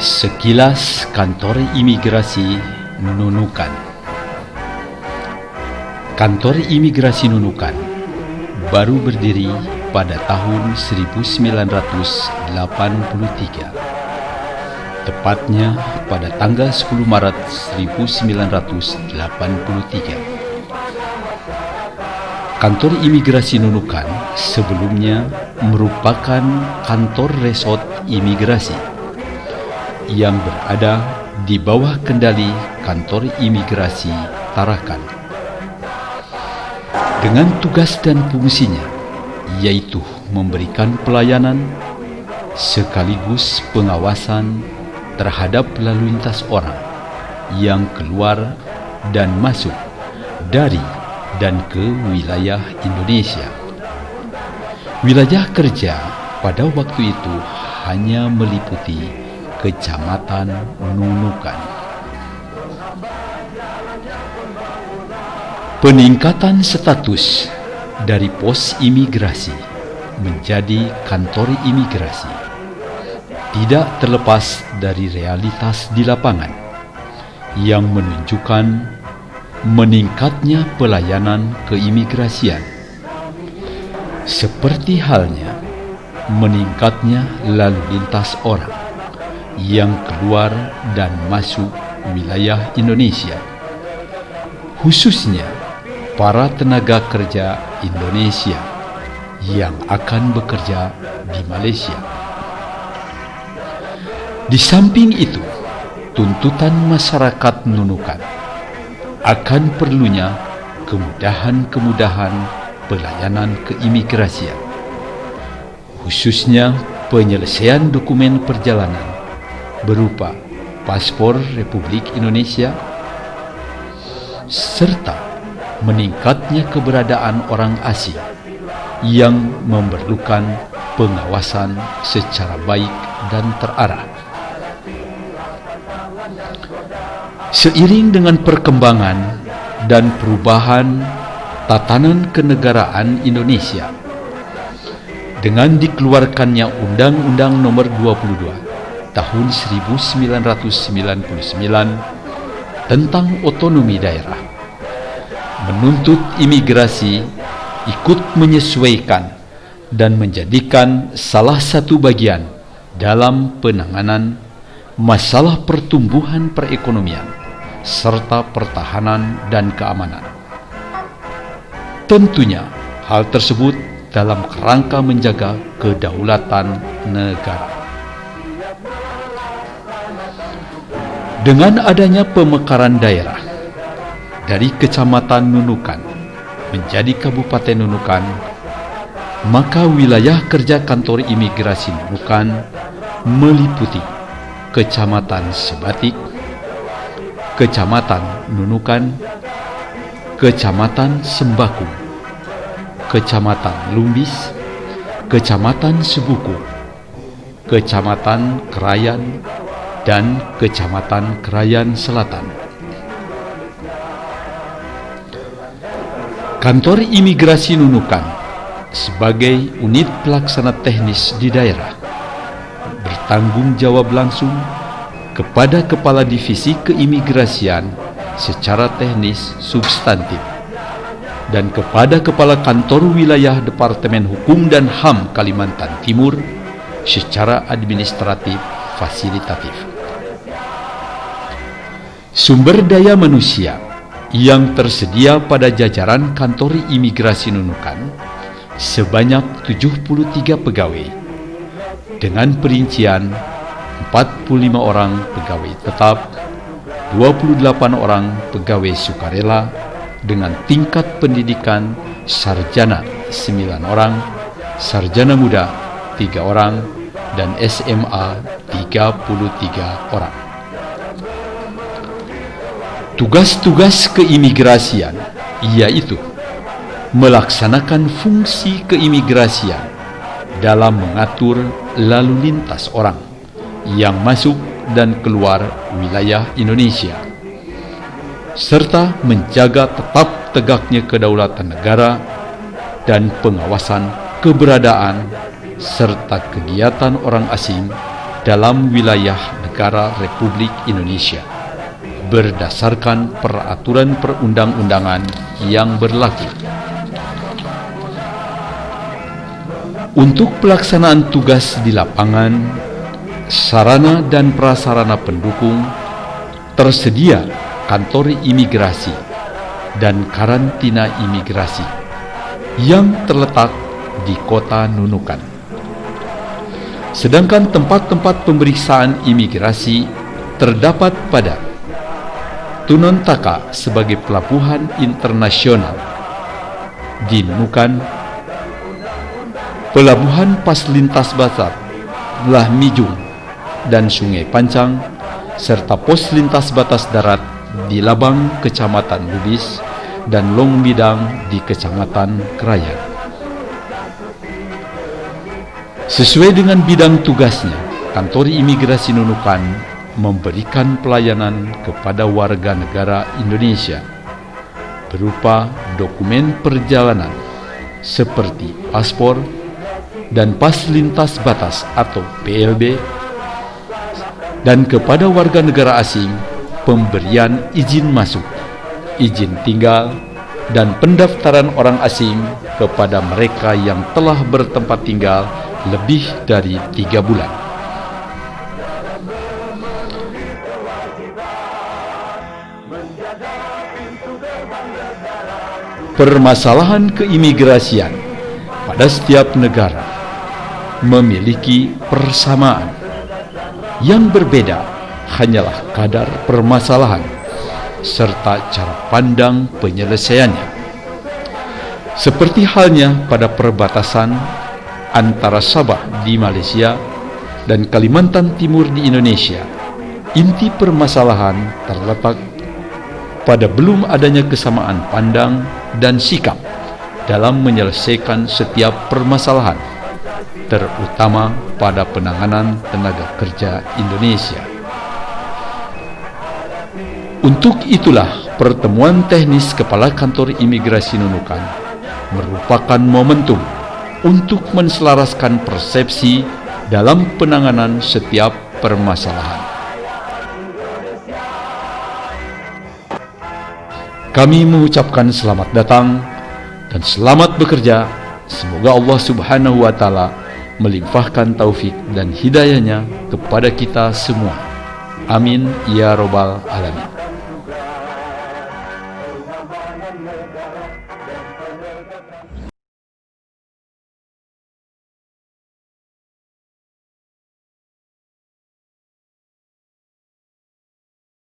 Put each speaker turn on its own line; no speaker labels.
Sekilas kantor imigrasi Nunukan. Kantor imigrasi Nunukan baru berdiri pada tahun 1983, tepatnya pada tanggal 10 Maret 1983. Kantor imigrasi Nunukan sebelumnya merupakan kantor resort imigrasi yang berada di bawah kendali kantor imigrasi Tarakan, dengan tugas dan fungsinya yaitu memberikan pelayanan sekaligus pengawasan terhadap lalu lintas orang yang keluar dan masuk dari dan ke wilayah Indonesia. Wilayah kerja pada waktu itu hanya meliputi Kecamatan Nunukan. Peningkatan status dari pos imigrasi menjadi kantor imigrasi tidak terlepas dari realitas di lapangan yang menunjukkan meningkatnya pelayanan keimigrasian, seperti halnya meningkatnya lalu lintas orang yang keluar dan masuk wilayah Indonesia, khususnya para tenaga kerja Indonesia yang akan bekerja di Malaysia. Di samping itu, tuntutan masyarakat Nunukan akan perlunya kemudahan-kemudahan pelayanan keimigrasian, khususnya penyelesaian dokumen perjalanan berupa paspor Republik Indonesia, serta meningkatnya keberadaan orang asing yang memerlukan pengawasan secara baik dan terarah. Seiring dengan perkembangan dan perubahan tatanan kenegaraan Indonesia, dengan dikeluarkannya Undang-Undang Nomor 22 Tahun 1999 tentang otonomi daerah, menuntut imigrasi ikut menyesuaikan dan menjadikan salah satu bagian dalam penanganan masalah pertumbuhan perekonomian serta pertahanan dan keamanan. Tentunya hal tersebut dalam kerangka menjaga kedaulatan negara. Dengan adanya pemekaran daerah dari Kecamatan Nunukan menjadi Kabupaten Nunukan, maka wilayah kerja kantor imigrasi Nunukan meliputi Kecamatan Sebatik, Kecamatan Nunukan, Kecamatan Sembakung, Kecamatan Lumbis, Kecamatan Sebuku, Kecamatan Krayan, dan Kecamatan Krayan Selatan. Kantor imigrasi Nunukan sebagai unit pelaksana teknis di daerah bertanggung jawab langsung kepada Kepala Divisi Keimigrasian secara teknis substantif dan kepada Kepala Kantor Wilayah Departemen Hukum dan HAM Kalimantan Timur secara administratif fasilitatif. Sumber daya manusia yang tersedia pada jajaran kantor imigrasi Nunukan sebanyak 73 pegawai dengan perincian 45 orang pegawai tetap, 28 orang pegawai sukarela dengan tingkat pendidikan sarjana 9 orang, sarjana muda 3 orang, dan SMA 33 orang. Tugas-tugas keimigrasian yaitu melaksanakan fungsi keimigrasian dalam mengatur lalu lintas orang yang masuk dan keluar wilayah Indonesia, serta menjaga tetap tegaknya kedaulatan negara dan pengawasan keberadaan serta kegiatan orang asing dalam wilayah negara Negara Republik Indonesia berdasarkan peraturan perundang-undangan yang berlaku. Untuk pelaksanaan tugas di lapangan, sarana dan prasarana pendukung tersedia kantor imigrasi dan karantina imigrasi yang terletak di Kota Nunukan. Sedangkan tempat-tempat pemeriksaan imigrasi terdapat pada Tunontaka sebagai pelabuhan internasional di Nunukan, Pelabuhan Pas Lintas Batar Lahmijung dan Sungai Pancang, serta pos lintas batas darat di Labang, Kecamatan Lubis, dan Longbidang di Kecamatan Krayan. Sesuai dengan bidang tugasnya, kantor imigrasi Nunukan memberikan pelayanan kepada warga negara Indonesia berupa dokumen perjalanan seperti paspor dan pas lintas batas atau PLB, dan kepada warga negara asing pemberian izin masuk, izin tinggal, dan pendaftaran orang asing kepada mereka yang telah bertempat tinggal lebih dari 3 bulan. Permasalahan keimigrasian pada setiap negara memiliki persamaan. Yang berbeda hanyalah kadar permasalahan serta cara pandang penyelesaiannya. Seperti halnya pada perbatasan antara Sabah di Malaysia dan Kalimantan Timur di Indonesia, inti permasalahan terletak pada belum adanya kesamaan pandang dan sikap dalam menyelesaikan setiap permasalahan, terutama pada penanganan tenaga kerja Indonesia. Untuk itulah pertemuan teknis Kepala Kantor Imigrasi Nunukan merupakan momentum untuk menselaraskan persepsi dalam penanganan setiap permasalahan. Kami mengucapkan selamat datang dan selamat bekerja. Semoga Allah Subhanahu wa Ta'ala melimpahkan taufik dan hidayahnya kepada kita semua. Amin ya Rabbal Alamin.